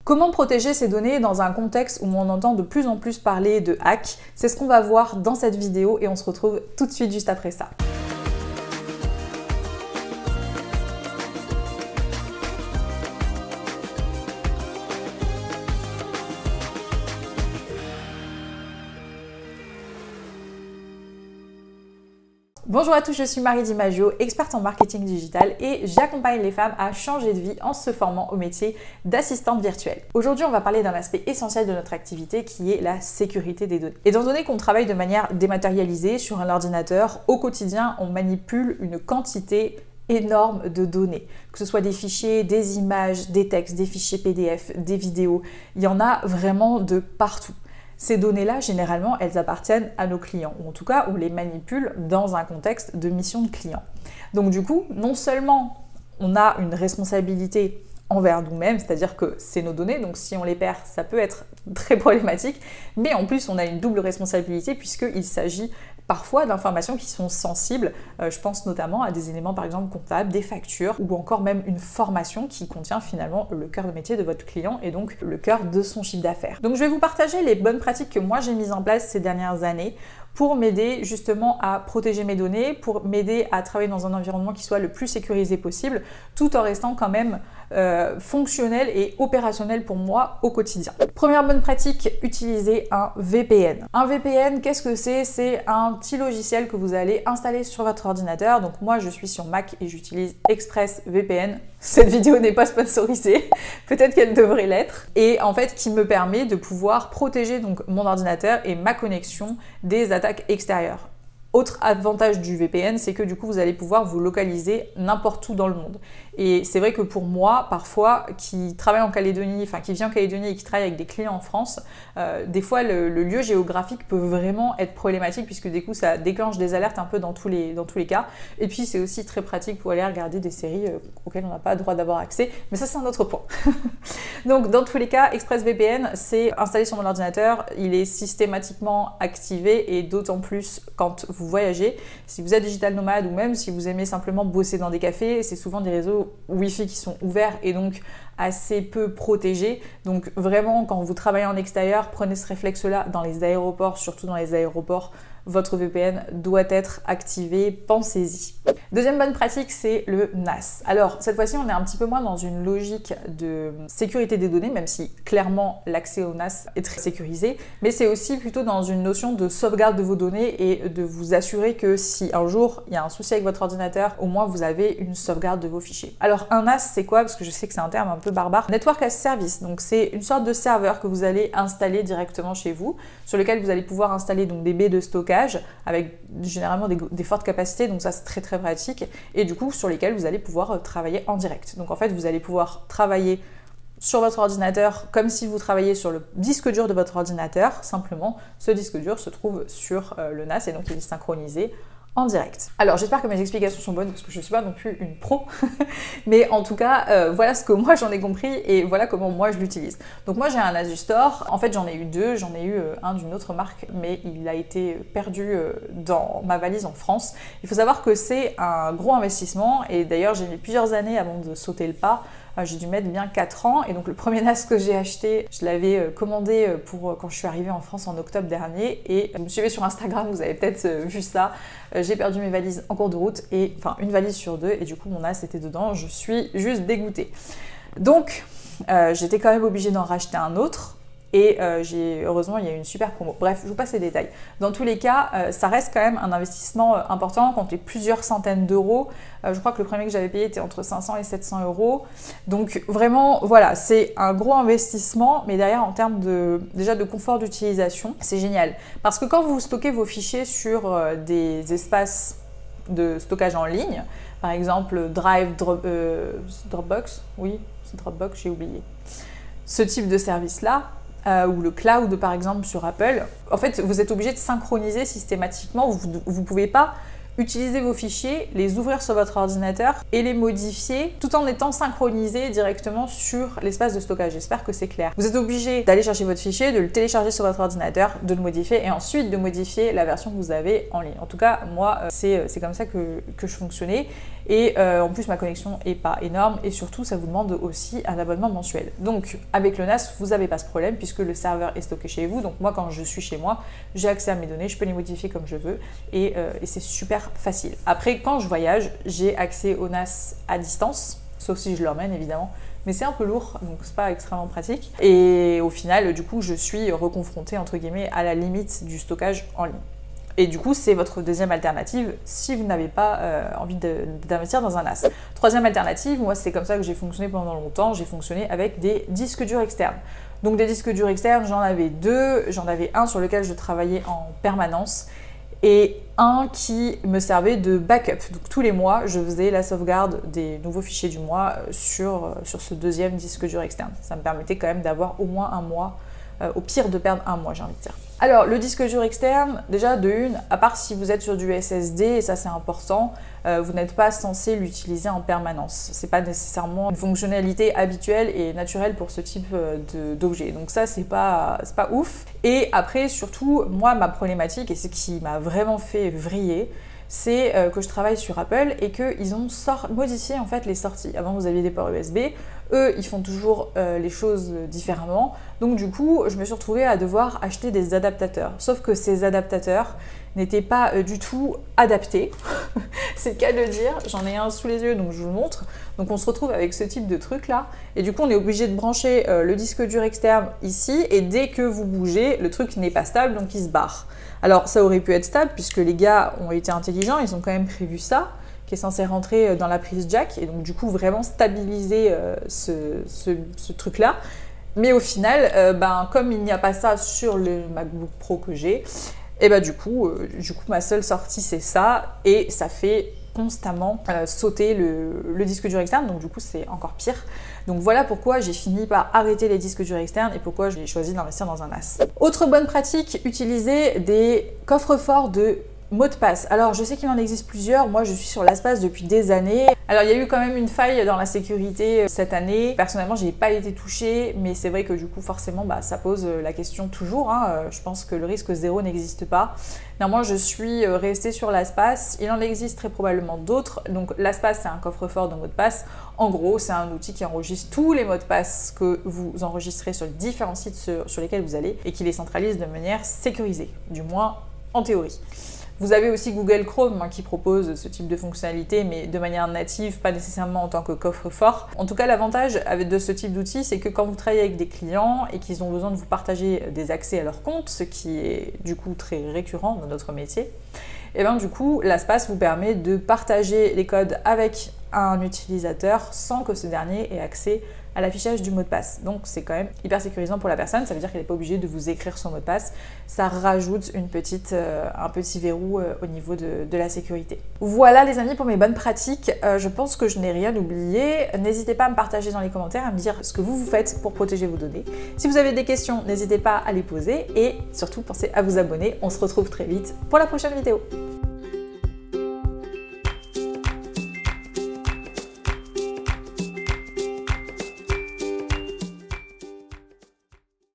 Comment protéger ces données dans un contexte où on entend de plus en plus parler de hack? C'est ce qu'on va voir dans cette vidéo et on se retrouve tout de suite juste après ça. Bonjour à tous, je suis Marie Di Maggio, experte en marketing digital et j'accompagne les femmes à changer de vie en se formant au métier d'assistante virtuelle. Aujourd'hui, on va parler d'un aspect essentiel de notre activité qui est la sécurité des données. Étant donné qu'on travaille de manière dématérialisée sur un ordinateur, au quotidien, on manipule une quantité énorme de données, que ce soit des fichiers, des images, des textes, des fichiers PDF, des vidéos, il y en a vraiment de partout. Ces données-là, généralement, elles appartiennent à nos clients, ou en tout cas, on les manipule dans un contexte de mission de client. Donc du coup, non seulement on a une responsabilité envers nous-mêmes, c'est-à-dire que c'est nos données, donc si on les perd, ça peut être très problématique, mais en plus, on a une double responsabilité puisqu'il s'agit parfois d'informations qui sont sensibles, je pense notamment à des éléments par exemple comptables, des factures ou encore même une formation qui contient finalement le cœur de métier de votre client et donc le cœur de son chiffre d'affaires. Donc je vais vous partager les bonnes pratiques que moi j'ai mises en place ces dernières années pour m'aider justement à protéger mes données, pour m'aider à travailler dans un environnement qui soit le plus sécurisé possible, tout en restant quand même fonctionnel et opérationnel pour moi au quotidien. Première bonne pratique, utiliser un VPN. Un VPN, qu'est-ce que c'est? C'est un petit logiciel que vous allez installer sur votre ordinateur. Donc moi, je suis sur Mac et j'utilise ExpressVPN. Cette vidéo n'est pas sponsorisée, peut-être qu'elle devrait l'être. Et en fait, qui me permet de pouvoir protéger donc mon ordinateur et ma connexion des attaques extérieures. Autre avantage du VPN, c'est que du coup, vous allez pouvoir vous localiser n'importe où dans le monde. Et c'est vrai que pour moi, parfois, qui travaille en Calédonie, enfin qui vient en Calédonie et qui travaille avec des clients en France, des fois le lieu géographique peut vraiment être problématique puisque du coup, ça déclenche des alertes un peu dans tous les cas. Et puis, c'est aussi très pratique pour aller regarder des séries auxquelles on n'a pas le droit d'avoir accès. Mais ça, c'est un autre point. Donc, dans tous les cas, ExpressVPN, c'est installé sur mon ordinateur. Il est systématiquement activé et d'autant plus quand vous voyagez. Si vous êtes digital nomade ou même si vous aimez simplement bosser dans des cafés, c'est souvent des réseaux Wi-Fi qui sont ouverts et donc assez peu protégés. Donc vraiment, quand vous travaillez en extérieur, prenez ce réflexe-là dans les aéroports, surtout dans les aéroports, votre VPN doit être activé, pensez-y. Deuxième bonne pratique, c'est le NAS. Alors, cette fois-ci, on est un petit peu moins dans une logique de sécurité des données, même si clairement l'accès au NAS est très sécurisé, mais c'est aussi plutôt dans une notion de sauvegarde de vos données et de vous assurer que si un jour il y a un souci avec votre ordinateur, au moins vous avez une sauvegarde de vos fichiers. Alors, un NAS, c'est quoi? Parce que je sais que c'est un terme un peu barbare. Network as Service, donc c'est une sorte de serveur que vous allez installer directement chez vous, sur lequel vous allez pouvoir installer donc des baies de stockage avec généralement des fortes capacités, donc ça c'est très très pratique, et du coup sur lesquels vous allez pouvoir travailler en direct. Donc en fait vous allez pouvoir travailler sur votre ordinateur comme si vous travailliez sur le disque dur de votre ordinateur, simplement ce disque dur se trouve sur le NAS et donc il est synchronisé en direct. Alors j'espère que mes explications sont bonnes parce que je ne suis pas non plus une pro, mais en tout cas voilà ce que moi j'en ai compris et voilà comment moi je l'utilise. Donc moi j'ai un Asus Store, en fait j'en ai eu deux, j'en ai eu un d'une autre marque mais il a été perdu dans ma valise en France. Il faut savoir que c'est un gros investissement et d'ailleurs j'ai mis plusieurs années avant de sauter le pas. J'ai dû mettre bien 4 ans et donc le premier NAS que j'ai acheté, je l'avais commandé pour quand je suis arrivée en France en octobre dernier et vous me suivez sur Instagram, vous avez peut-être vu ça. J'ai perdu mes valises en cours de route et enfin une valise sur deux et du coup mon NAS était dedans, je suis juste dégoûtée. Donc j'étais quand même obligée d'en racheter un autre. Et heureusement, il y a eu une super promo. Bref, je vous passe les détails. Dans tous les cas, ça reste quand même un investissement important, comptez plusieurs centaines d'euros. Je crois que le premier que j'avais payé était entre 500 et 700 euros. Donc vraiment, voilà, c'est un gros investissement, mais derrière, en termes déjà de confort d'utilisation, c'est génial. Parce que quand vous stockez vos fichiers sur des espaces de stockage en ligne, par exemple Drive, Dropbox, oui, c'est Dropbox, j'ai oublié. Ce type de service-là, ou le cloud par exemple sur Apple, en fait vous êtes obligé de synchroniser systématiquement, vous ne pouvez pas utiliser vos fichiers, les ouvrir sur votre ordinateur et les modifier tout en étant synchronisés directement sur l'espace de stockage. J'espère que c'est clair. Vous êtes obligé d'aller chercher votre fichier, de le télécharger sur votre ordinateur, de le modifier et ensuite de modifier la version que vous avez en ligne. En tout cas, moi, c'est comme ça que je fonctionnais. Et en plus, ma connexion est pas énorme et surtout, ça vous demande aussi un abonnement mensuel. Donc, avec le NAS, vous n'avez pas ce problème puisque le serveur est stocké chez vous. Donc, moi, quand je suis chez moi, j'ai accès à mes données, je peux les modifier comme je veux et c'est super facile. Après, quand je voyage, j'ai accès au NAS à distance, sauf si je l'emmène évidemment. Mais c'est un peu lourd, donc c'est pas extrêmement pratique. Et au final, du coup, je suis reconfrontée, entre guillemets, à la limite du stockage en ligne. Et du coup, c'est votre deuxième alternative si vous n'avez pas envie d'investir dans un NAS. Troisième alternative, moi c'est comme ça que j'ai fonctionné pendant longtemps, j'ai fonctionné avec des disques durs externes. Donc des disques durs externes, j'en avais deux, j'en avais un sur lequel je travaillais en permanence et un qui me servait de backup. Donc tous les mois, je faisais la sauvegarde des nouveaux fichiers du mois sur ce deuxième disque dur externe. Ça me permettait quand même d'avoir au moins un mois, au pire de perdre un mois, j'ai envie de dire. Alors, le disque dur externe, déjà de une, à part si vous êtes sur du SSD, et ça c'est important, vous n'êtes pas censé l'utiliser en permanence. C'est pas nécessairement une fonctionnalité habituelle et naturelle pour ce type d'objet. Donc ça, c'est pas ouf. Et après, surtout, moi, ma problématique, et ce qui m'a vraiment fait vriller, c'est que je travaille sur Apple et qu'ils ont modifié en fait les sorties. Avant, vous aviez des ports USB. Eux, ils font toujours les choses différemment. Donc du coup, je me suis retrouvée à devoir acheter des adaptateurs. Sauf que ces adaptateurs n'étaient pas du tout adaptés. C'est le cas de le dire. J'en ai un sous les yeux, donc je vous le montre. Donc on se retrouve avec ce type de truc là. Et du coup, on est obligé de brancher le disque dur externe ici. Et dès que vous bougez, le truc n'est pas stable, donc il se barre. Alors ça aurait pu être stable puisque les gars ont été intelligents, ils ont quand même prévu ça, qui est censé rentrer dans la prise jack et donc du coup vraiment stabiliser ce truc-là. Mais au final, comme il n'y a pas ça sur le MacBook Pro que j'ai, et du coup ma seule sortie c'est ça et ça fait constamment sauter le disque dur externe, donc du coup c'est encore pire. Donc voilà pourquoi j'ai fini par arrêter les disques durs externes et pourquoi j'ai choisi d'investir dans un NAS. Autre bonne pratique, utiliser des coffres-forts de mots de passe. Alors je sais qu'il en existe plusieurs, moi je suis sur LastPass depuis des années. Alors il y a eu quand même une faille dans la sécurité cette année. Personnellement j'ai pas été touchée, mais c'est vrai que du coup forcément ça pose la question toujours. Je pense que le risque zéro n'existe pas. Néanmoins je suis restée sur LastPass, il en existe très probablement d'autres. Donc LastPass c'est un coffre-fort de mots de passe. En gros c'est un outil qui enregistre tous les mots de passe que vous enregistrez sur les différents sites sur lesquels vous allez et qui les centralise de manière sécurisée, du moins en théorie. Vous avez aussi Google Chrome qui propose ce type de fonctionnalité, mais de manière native, pas nécessairement en tant que coffre-fort. En tout cas, l'avantage de ce type d'outil, c'est que quand vous travaillez avec des clients et qu'ils ont besoin de vous partager des accès à leur compte, ce qui est du coup très récurrent dans notre métier, et du coup, LastPass vous permet de partager les codes avec un utilisateur sans que ce dernier ait accès à l'affichage du mot de passe. Donc c'est quand même hyper sécurisant pour la personne, ça veut dire qu'elle n'est pas obligée de vous écrire son mot de passe, ça rajoute un petit verrou au niveau de la sécurité. Voilà les amis pour mes bonnes pratiques, je pense que je n'ai rien oublié. N'hésitez pas à me partager dans les commentaires, à me dire ce que vous faites pour protéger vos données. Si vous avez des questions, n'hésitez pas à les poser et surtout pensez à vous abonner, on se retrouve très vite pour la prochaine vidéo.